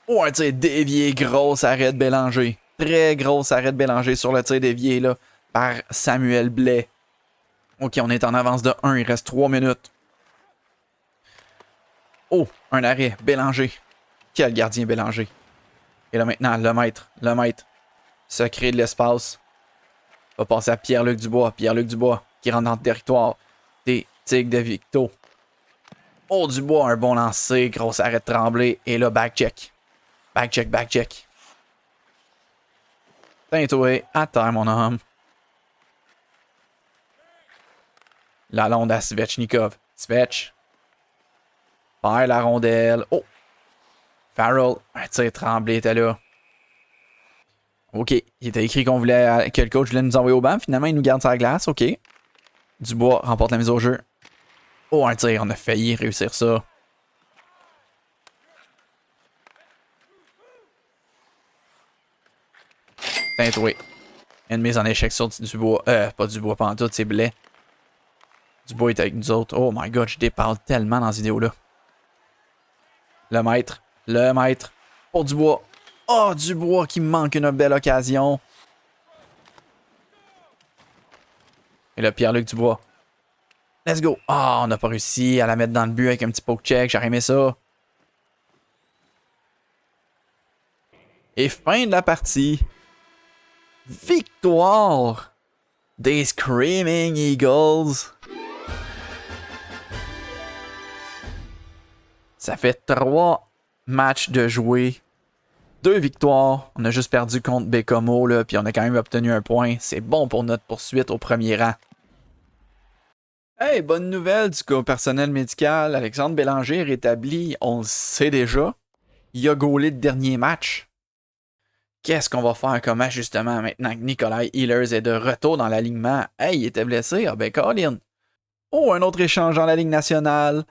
Oh, un tir dévié. Grosse arrêt de Bélanger. Très grosse arrêt de Bélanger sur le tir dévié, là. Par Samuel Blais. Ok, on est en avance de 1. Il reste 3 minutes. Oh, un arrêt. Bélanger. Quel gardien Bélanger. Et là maintenant, le maître. Le maître. Se crée de l'espace. Va passer à Pierre-Luc Dubois. Pierre-Luc Dubois qui rentre dans le territoire des Tigres de Victo. Oh, Dubois, un bon lancer. Grosse arrêt de Tremblay. Et là, back-check. Back-check, back-check. Tintoué. À terre, mon homme. Lalonde à Svechnikov. Svetch. Perd la rondelle. Oh! Farrell, un tir Tremblay était là. OK, il était écrit qu'on voulait que le coach voulait nous envoyer au banc. Finalement, il nous garde sur la glace. OK. Dubois remporte la mise au jeu. Oh, un tir, on a failli réussir ça. Tintoué. Une mise en échec sur Dubois. Pas Dubois, pas en tout, c'est Blais. Dubois est avec nous autres. Oh my god, je déparle tellement dans cette vidéo-là. Le maître. Le maître. Pour Dubois. Oh, Dubois qui manque une belle occasion. Et là, Pierre-Luc Dubois. Let's go. Ah, on n'a pas réussi à la mettre dans le but avec un petit poke check. J'aurais aimé ça. Et fin de la partie. Victoire des Screaming Eagles. Ça fait 3 matchs de jouer. 2 victoires. On a juste perdu contre Bécomo, là, puis on a quand même obtenu un point. C'est bon pour notre poursuite au premier rang. Hey, bonne nouvelle du cas personnel médical. Alexandre Bélanger est rétabli. On le sait déjà. Il a gaulé le dernier match. Qu'est-ce qu'on va faire comme ajustement maintenant que Nikolai Ehlers est de retour dans l'alignement? Hey, il était blessé. Ah ben, Colin. Oh, un autre échange dans la Ligue nationale.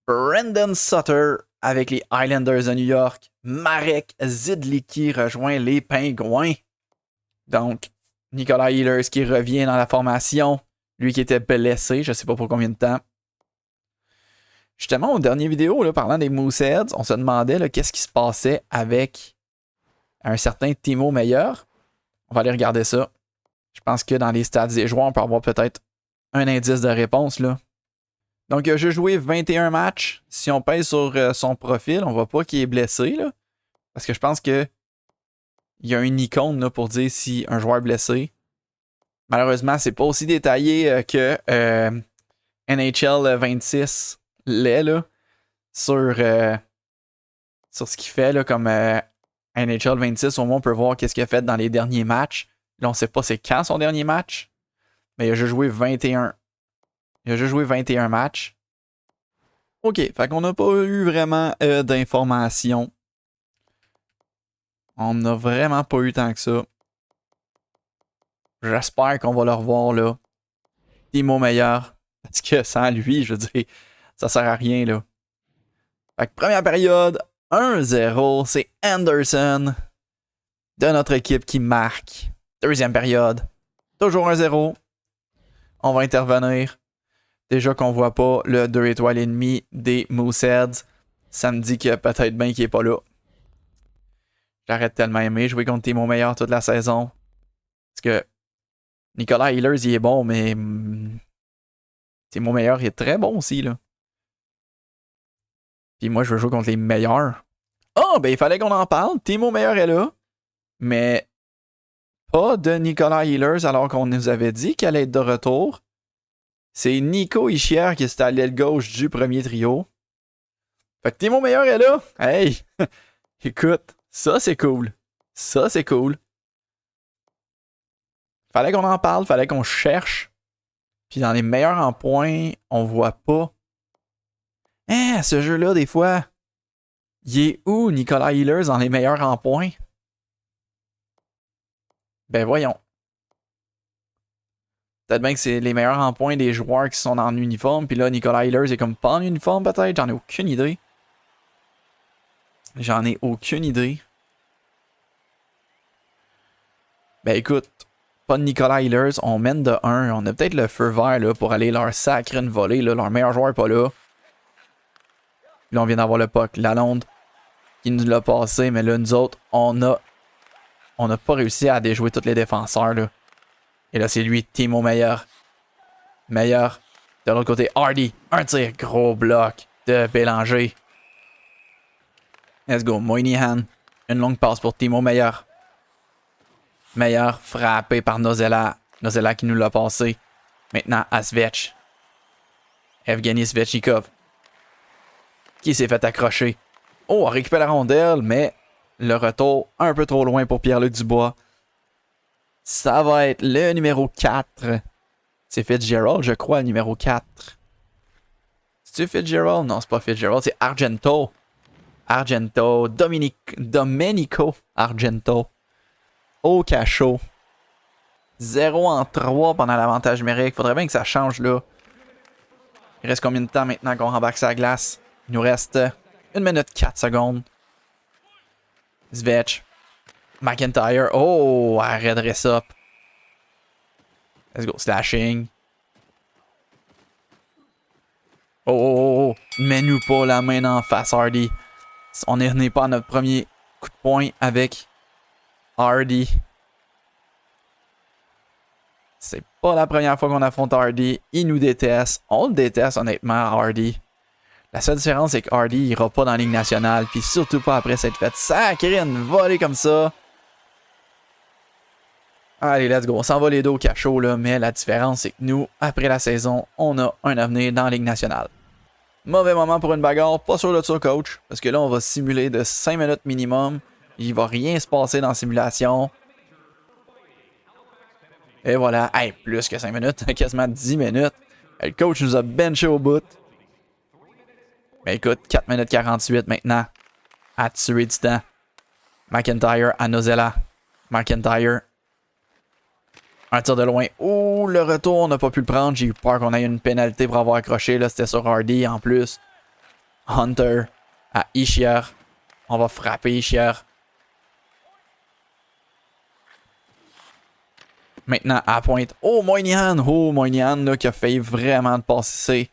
Brandon Sutter avec les Islanders de New York. Marek Zidlicki rejoint les Pingouins. Donc, Nikolai Ehlers qui revient dans la formation. Lui qui était blessé, je sais pas pour combien de temps. Justement, aux dernières vidéos, là, parlant des Mooseheads, on se demandait qu'est-ce qui se passait avec un certain Timo Meier. On va aller regarder ça. Je pense que dans les stats des joueurs, on peut avoir peut-être un indice de réponse, là. Donc, il a juste joué 21 matchs. Si on pèse sur son profil, on voit pas qu'il est blessé, là. Parce que je pense que il y a une icône là, pour dire si un joueur est blessé. Malheureusement, c'est pas aussi détaillé que NHL 26 l'est, là. Sur ce qu'il fait, là, comme NHL 26, au moins on peut voir qu'est-ce qu'il a fait dans les derniers matchs. Là, on sait pas c'est quand son dernier match. Mais il a juste joué 21. Il a juste joué 21 matchs. OK, fait qu'on n'a pas eu vraiment d'informations. On n'a vraiment pas eu tant que ça. J'espère qu'on va le revoir, là. Timo Meier. Parce que sans lui, je veux dire, ça sert à rien, là. Fait que première période, 1-0. C'est Anderson de notre équipe qui marque. Deuxième période, toujours 1-0. On va intervenir. Déjà qu'on voit pas le 2 étoiles et demi des Mooseheads, ça me dit que peut-être bien qu'il est pas là. J'arrête tellement aimé jouer contre Timo Meier toute la saison. Parce que Nikolai Ehlers, il est bon, mais Timo Meier, il est très bon aussi, là. Puis moi, je veux jouer contre les meilleurs. Oh, ben il fallait qu'on en parle. Timo Meier est là. Mais pas de Nikolai Ehlers alors qu'on nous avait dit qu'elle allait être de retour. C'est Nico Hischier qui est à l'aile gauche du premier trio. Fait que Timo Meier est là. Hey! Écoute, ça c'est cool. Ça c'est cool. Fallait qu'on en parle, fallait qu'on cherche. Puis dans les meilleurs en points, on voit pas. Hein, ce jeu-là, des fois, il est où Nikolai Ehlers dans les meilleurs en points? Ben voyons. Peut-être bien que c'est les meilleurs en points des joueurs qui sont en uniforme. Puis là, Nikolai Ehlers est comme pas en uniforme peut-être. J'en ai aucune idée. J'en ai aucune idée. Ben écoute, pas de Nikolai Ehlers. On mène de 1. On a peut-être le feu vert là, pour aller leur sacrer une volée. Là. Leur meilleur joueur est pas là. Puis là, on vient d'avoir le puck. Lalonde qui nous l'a passé. Mais là, nous autres, on n'a pas réussi à déjouer tous les défenseurs. Là. Et là, c'est lui, Timo Meier. Meier. De l'autre côté, Hardy. Un tir. Gros bloc de Bélanger. Let's go. Moynihan. Une longue passe pour Timo Meier. Meier frappé par Nozella. Nozella qui nous l'a passé. Maintenant à Svech. Evgeny Svechnikov. Qui s'est fait accrocher. Oh, on récupère la rondelle, mais le retour un peu trop loin pour Pierre-Luc Dubois. Ça va être le numéro 4. C'est Fitzgerald, je crois, le numéro 4. C'est-tu Fitzgerald? Non, c'est pas Fitzgerald, c'est Argento. Argento. Domenico Argento. Au cachot. 0 en 3 pendant l'avantage numérique. Faudrait bien que ça change là. Il reste combien de temps maintenant qu'on rembarque sa glace? Il nous reste 1 minute 4 secondes. Svetch. McIntyre. Oh, arrête dress up. Let's go. Slashing. Oh. Mets-nous pas la main en face, Hardy. On n'est pas à notre premier coup de poing avec Hardy. C'est pas la première fois qu'on affronte Hardy. Il nous déteste. On le déteste, honnêtement, Hardy. La seule différence, c'est que Hardy ira pas dans la Ligue nationale. Puis surtout pas après s'être fait sacrer une volée comme ça. Allez, let's go. On s'en va les deux au cachot, là. Mais la différence, c'est que nous, après la saison, on a un avenir dans la Ligue nationale. Mauvais moment pour une bagarre. Pas sûr de ça, coach. Parce que là, on va simuler de 5 minutes minimum. Il va rien se passer dans la simulation. Et voilà. Hey, plus que 5 minutes. Quasiment 10 minutes. Le coach nous a benché au bout. Mais écoute, 4 minutes 48 maintenant. À tuer du temps. McIntyre à Nozella. McIntyre. Un tir de loin. Ouh, le retour, on n'a pas pu le prendre. J'ai eu peur qu'on ait une pénalité pour avoir accroché. Là, c'était sur Hardy en plus. Hunter à Ishier. On va frapper Ishier. Maintenant, à pointe. Oh, Moynihan. Oh, Moynihan là, qui a failli vraiment de passer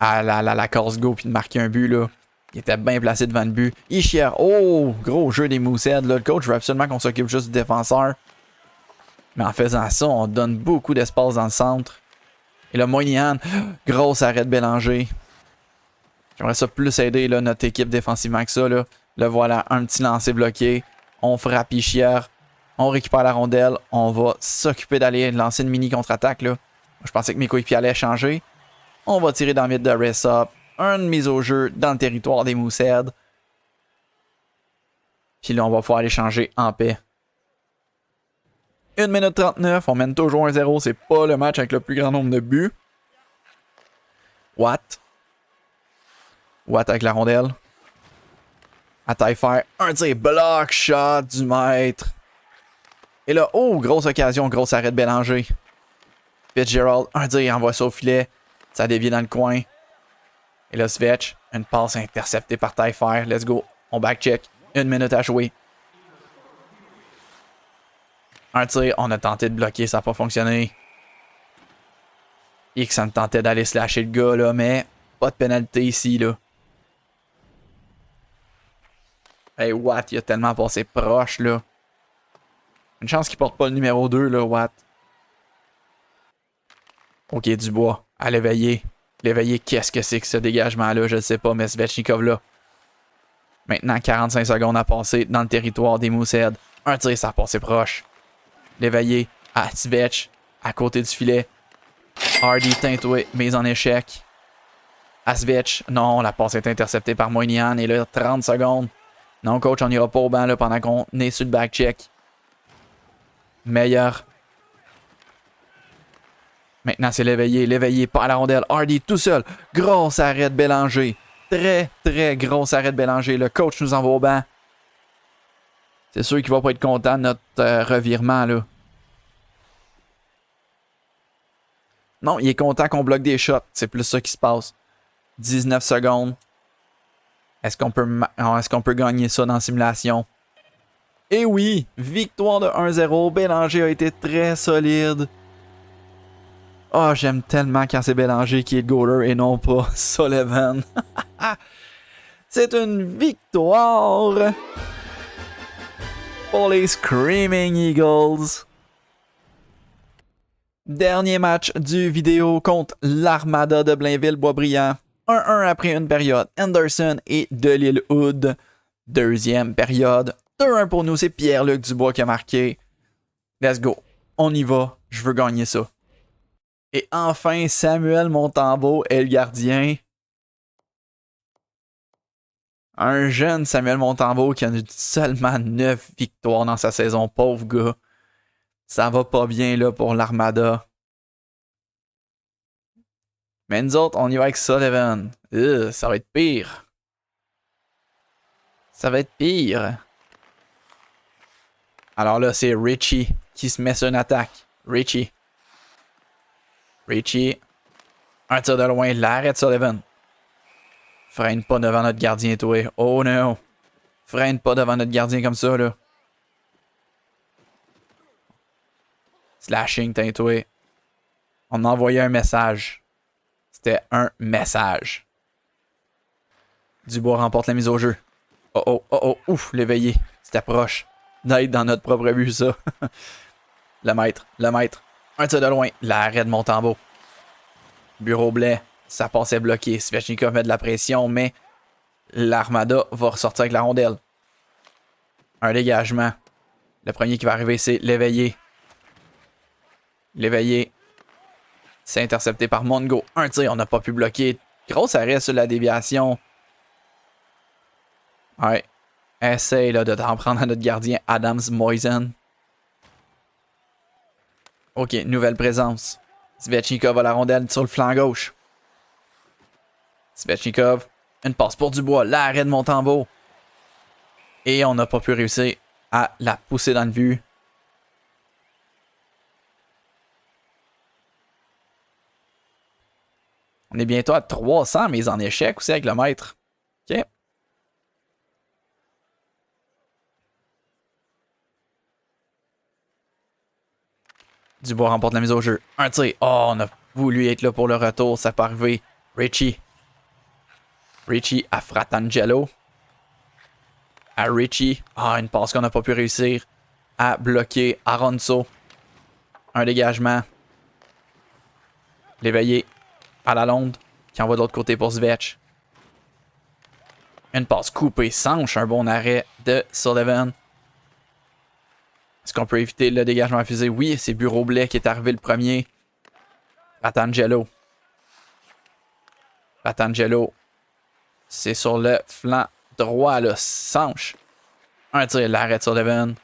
à la course go puis de marquer un but. Là. Il était bien placé devant le but. Ishier. Oh, gros jeu des Moosehead. Le coach veut absolument qu'on s'occupe juste du défenseur. Mais en faisant ça, on donne beaucoup d'espace dans le centre. Et là, Moynihan, gros arrêt de Bélanger. J'aimerais ça plus aider là, notre équipe défensivement que ça. Là. Le voilà, un petit lancer bloqué. On frappe Ishier. On récupère la rondelle. On va s'occuper d'aller lancer une mini contre-attaque. Là. Je pensais que mes coéquipiers allaient changer. On va tirer dans le mid de Ress-Up. Une mise au jeu dans le territoire des Moosehead. Puis là, on va pouvoir aller changer en paix. 1 minute 39, on mène toujours 1-0. C'est pas le match avec le plus grand nombre de buts. Watt avec la rondelle. À taille faire. Un tir block shot du maître. Et là, oh, grosse occasion, gros arrêt de Bélanger. Fitzgerald, un tir, il envoie ça au filet. Ça dévie dans le coin. Et là, Svetch, une passe interceptée par Taillefer. Let's go. On backcheck. 1 minute à jouer. Un tir, on a tenté de bloquer, ça n'a pas fonctionné. Et que ça me tentait d'aller slasher le gars, là, mais pas de pénalité ici, là. Hey, Watt, il a tellement passé proche, là. Une chance qu'il porte pas le numéro 2, là, Watt. Ok, Dubois, à l'éveiller. L'éveiller, qu'est-ce que c'est que ce dégagement-là? Je ne sais pas, mais Svechnikov, là. Maintenant, 45 secondes à passer dans le territoire des Moosehead. Un tir, ça a passé proche. L'éveiller à Svetch, à côté du filet. Hardy teintoué, mise en échec. À Svetch, non, la passe est interceptée par Moynihan. Et là, 30 secondes. Non, coach, on n'ira pas au banc là, pendant qu'on est sur le back-check. Meilleur. Maintenant, c'est l'éveillé, pas à la rondelle. Hardy tout seul. Grosse arrêt de Bélanger. Très, très grosse arrêt de Bélanger. Le coach nous envoie au banc. C'est sûr qu'il va pas être content de notre revirement, là. Non, il est content qu'on bloque des shots. C'est plus ça qui se passe. 19 secondes. Est-ce qu'on peut gagner ça dans la simulation? Et oui, victoire de 1-0. Bélanger a été très solide. Oh, j'aime tellement quand c'est Bélanger qui est le goaler et non pas Sullivan. C'est une victoire pour les Screaming Eagles. Dernier match du vidéo contre l'Armada de Blainville-Boisbriand. 1-1 après une période. Anderson et Delisle-Hood. Deuxième période. 2-1 pour nous. C'est Pierre-Luc Dubois qui a marqué. Let's go. On y va. Je veux gagner ça. Et enfin, Samuel Montembeault est le gardien. Un jeune Samuel Montembeault qui a eu seulement 9 victoires dans sa saison. Pauvre gars. Ça va pas bien là pour l'Armada. Mais nous autres, on y va avec Sullivan. Ça va être pire. Ça va être pire. Alors là, c'est Richie qui se met sur une attaque. Richie. Un tir de loin, l'arrête Sullivan. Freine pas devant notre gardien, toi. Oh non. Freine pas devant notre gardien comme ça, là. Slashing, t'es toi. On a envoyé un message. C'était un message. Dubois remporte la mise au jeu. Ouf, l'éveillé. C'était proche d'être dans notre propre but, ça. le maître. Un tir de loin, l'arrêt de Montembeault. Bureau blé, ça passait bloqué. Svechnikov met de la pression, mais l'Armada va ressortir avec la rondelle. Un dégagement. Le premier qui va arriver, c'est l'éveillé. C'est intercepté par Mongo. Un tir, on n'a pas pu bloquer. Gros arrêt sur la déviation. Ouais. Essaye là, de t'en prendre à notre gardien Adams Moisen. Ok, nouvelle présence. Svechnikov a la rondelle sur le flanc gauche. Svechnikov, une passe pour Dubois, l'arrêt de Montembeault. Et on n'a pas pu réussir à la pousser dans le but. On est bientôt à 300 mais en échec aussi avec le maître. Ok. Dubois remporte la mise au jeu. Un tir. Oh, on a voulu être là pour le retour. Ça peut arriver. Richie à Fratangelo. À Richie. Ah, une passe qu'on n'a pas pu réussir à bloquer. Aronso. Un dégagement. L'éveillé à la Londe qui envoie de l'autre côté pour Svech. Une passe coupée. Sanche. Un bon arrêt de Sullivan. Est-ce qu'on peut éviter le dégagement à fusée? Oui, c'est Bureau Blais qui est arrivé le premier. Fratangelo. C'est sur le flanc droit, là. Sanche. Un tir, l'arrêt de Sullivan.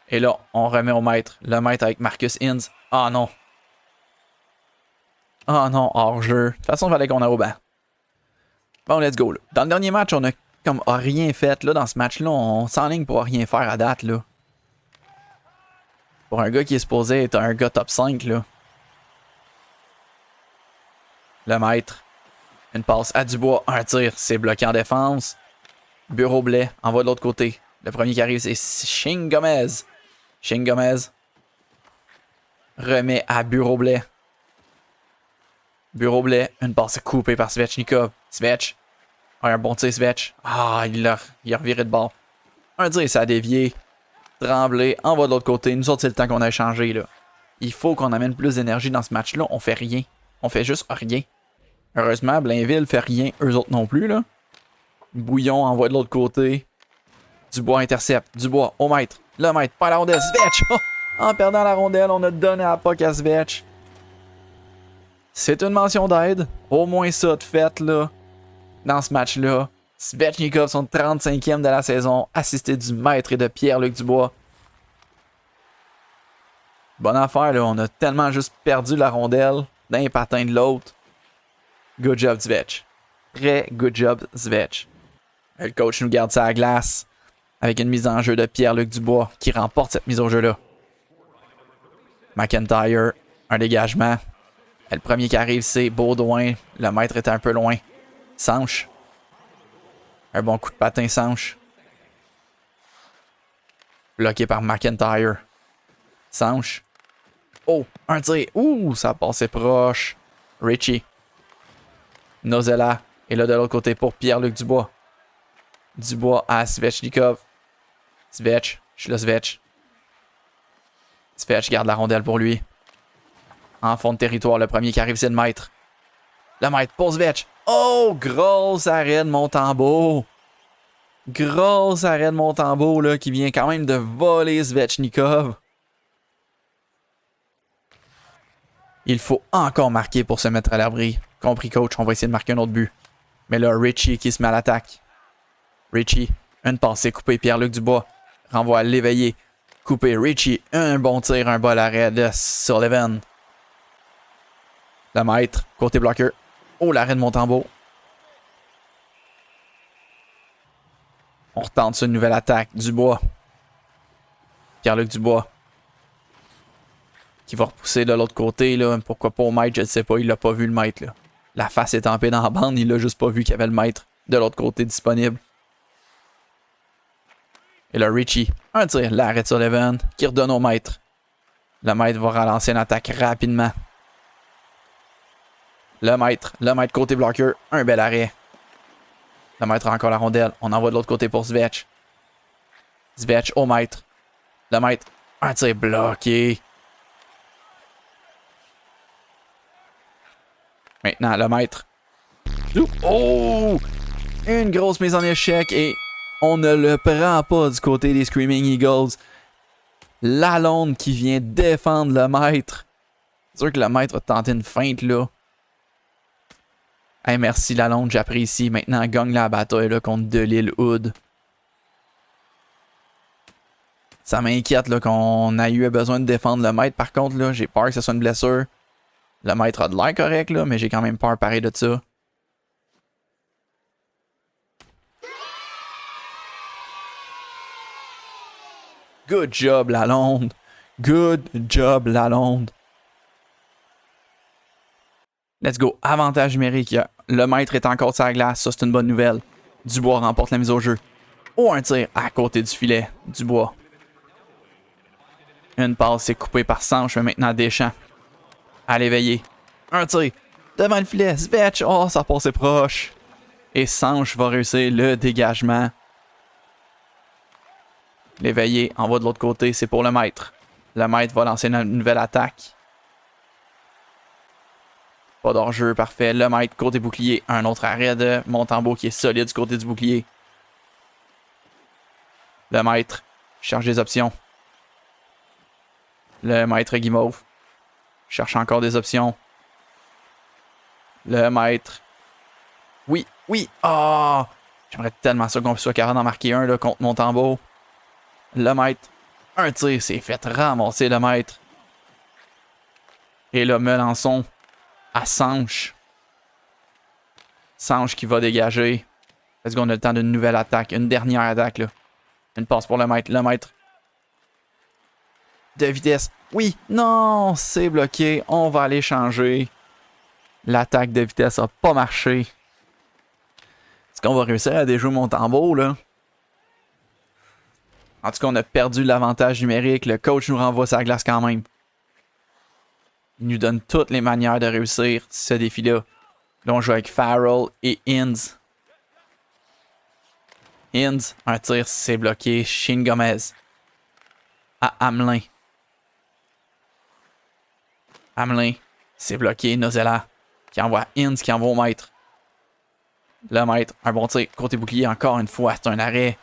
Et là, on remet au maître. Le maître avec Marcus Inns. Ah non. Hors-jeu. De toute façon, il fallait qu'on aille au banc. Bon, let's go. Là. Dans le dernier match, on a comme rien fait. Là, dans ce match-là, on s'enligne pour rien faire à date. Là. Pour un gars qui est supposé être un gars top 5, là. Le maître. Une passe à Dubois. Un tir. C'est bloqué en défense. Bureau Blais. Envoie de l'autre côté. Le premier qui arrive, c'est Shane Gomez. Remet à Bureau Blais. Une passe coupée par Svechnikov. Svech. Un bon tir, Svech. Ah, il a reviré de bord. Un tir, ça a dévié. Tremblay, envoie de l'autre côté. Nous autres, c'est le temps qu'on a échangé, là. Il faut qu'on amène plus d'énergie dans ce match-là. On fait rien. On fait juste rien. Heureusement, Blainville fait rien. Eux autres non plus, là. Bouillon envoie de l'autre côté. Dubois intercepte. Dubois au maître. Le maître, pas la rondelle. Svech! Oh! En perdant la rondelle, on a donné à POC à Svech. C'est une mention d'aide. Au moins ça de fait, là. Dans ce match-là. Svechnikov, son 35e de la saison, assisté du maître et de Pierre-Luc Dubois. Bonne affaire, là. On a tellement juste perdu la rondelle d'un patin de l'autre. Good job, Svech. Très good job, Svech. Le coach nous garde ça à la glace avec une mise en jeu de Pierre-Luc Dubois qui remporte cette mise au jeu-là. McIntyre, un dégagement. Le premier qui arrive, c'est Baudouin. Le maître était un peu loin. Sanche. Un bon coup de patin, Sanche. Bloqué par McIntyre. Sanche. Oh, un tir. Ouh, ça passait proche. Richie. Nozella. Et là, de l'autre côté, pour Pierre-Luc Dubois. Dubois à Svechnikov. Svech. Je suis là, Svech. Svech garde la rondelle pour lui. En fond de territoire, le premier qui arrive, c'est le maître. Le maître pour Svech. Oh, gros arrêt de Montembeault. Gros arrêt de Montembeault, là, qui vient quand même de voler Svechnikov. Il faut encore marquer pour se mettre à l'abri. Compris, coach, on va essayer de marquer un autre but. Mais là, Richie qui se met à l'attaque. Richie, une passe, c'est coupé. Pierre-Luc Dubois renvoie à l'éveillé. Coupé, Richie, un bon tir, un bol arrêt de Sullivan. Le maître, côté bloqueur. Oh, l'arrêt de Montembeault. On retente sur une nouvelle attaque. Dubois. Pierre-Luc Dubois. Qui va repousser de l'autre côté, là. Pourquoi pas au maître, je ne sais pas. Il l'a pas vu, le maître, là. La face est tempée dans la bande. Il l'a juste pas vu qu'il y avait le maître de l'autre côté disponible. Et là, Richie. Un tir. L'arrêt sur Sullivan. Qui redonne au maître. Le maître va relancer une attaque rapidement. Le maître côté bloqueur. Un bel arrêt. Le maître a encore la rondelle. On envoie de l'autre côté pour Zvech. Zvech au maître. Le maître. Un tir bloqué. Maintenant, le maître. Oh! Une grosse mise en échec et on ne le prend pas du côté des Screaming Eagles. Lalonde qui vient défendre le maître. C'est sûr que le maître a tenté une feinte là. Hey, merci Lalonde, j'apprécie. Maintenant, gagne la bataille là, contre Delille Hood. Ça m'inquiète là, qu'on a eu besoin de défendre le maître. Par contre, là, j'ai peur que ce soit une blessure. Le maître a de l'air correct, là, mais j'ai quand même peur pareil de ça. Good job, Lalonde. Good job, Lalonde. Let's go. Avantage numérique. Le maître est encore sur la glace. Ça, c'est une bonne nouvelle. Dubois remporte la mise au jeu. Oh, un tir à côté du filet. Dubois. Une passe, c'est coupé par Sanche, mais maintenant Deschamps. À l'éveiller. Un tir. Devant le filet. Zvech. Oh, ça passait proche. Et Sanche va réussir le dégagement. L'éveiller envoie de l'autre côté. C'est pour le maître. Le maître va lancer une nouvelle attaque. Pas d'hors-jeu, parfait. Le maître, côté bouclier. Un autre arrêt de Montembeault qui est solide du côté du bouclier. Le maître cherche des options. Le maître Guimauve cherche encore des options. Le maître. Oui, oui. Ah! Oh! J'aimerais tellement ça qu'on soit capable d'en marquer un là, contre Montembeault. Le maître. Un tir, c'est fait ramasser le maître. Et là, Melançon à Sanche. Sanche qui va dégager. Est-ce qu'on a le temps d'une nouvelle attaque? Une dernière attaque, là. Une passe pour le maître. Le maître. De vitesse. Oui. Non, c'est bloqué. On va aller changer. L'attaque de vitesse n'a pas marché. Est-ce qu'on va réussir à déjouer Montembeault, là? En tout cas, on a perdu l'avantage numérique. Le coach nous renvoie sa glace quand même. Il nous donne toutes les manières de réussir ce défi-là. Là, on joue avec Farrell et Inns. Inns, un tir, c'est bloqué. Shane Gomez. À Hamelin. Hamelin, c'est bloqué. Nozella qui envoie Inns, qui envoie au maître. Le maître, un bon tir. Côté bouclier, encore une fois, c'est un arrêt.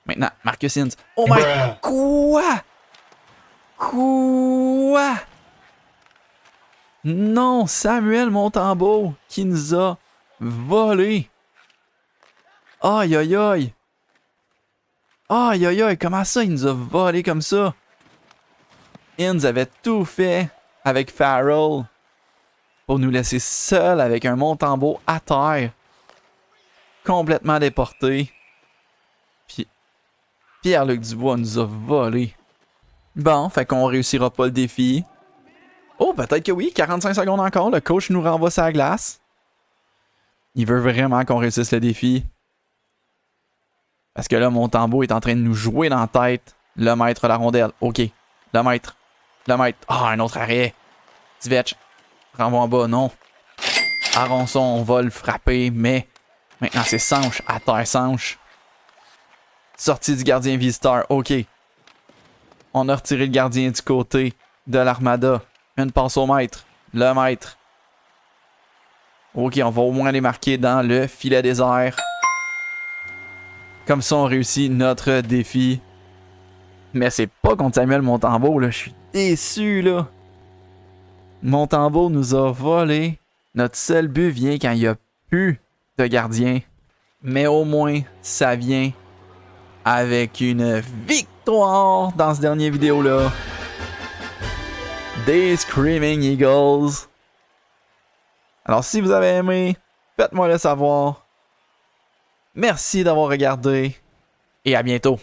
Maintenant, Marcus Inns. Oh maître! Quoi? Quoi? Non, Samuel Montembeault qui nous a volé. Aïe aïe aïe. Aïe aïe aïe, comment ça il nous a volé comme ça? Inns avait tout fait avec Farrell pour nous laisser seuls avec un Montembeault à terre. Complètement déporté. Puis Pierre-Luc Dubois nous a volé. Bon, fait qu'on réussira pas le défi. Oh, peut-être que oui, 45 secondes encore, le coach nous renvoie sa glace. Il veut vraiment qu'on réussisse le défi. Parce que là, Montembeault est en train de nous jouer dans la tête. Le maître a la rondelle. OK. Le maître. Le maître. Ah, un autre arrêt. Zvech. Renvoie en bas, non. Aronson, on va le frapper, mais maintenant c'est Sanche. À terre, Sanche. Sortie du gardien visiteur. OK. On a retiré le gardien du côté de l'Armada. Une passe au maître. Le maître. OK, on va au moins les marquer dans le filet des airs. Comme ça, on réussit notre défi. Mais c'est pas contre Samuel Montembeault, là. Je suis déçu, là. Montembeault nous a volé. Notre seul but vient quand il n'y a plus de gardien. Mais au moins, ça vient avec une victoire dans ce dernier vidéo-là. Des Screaming Eagles. Alors, si vous avez aimé, faites-moi le savoir. Merci d'avoir regardé et à bientôt.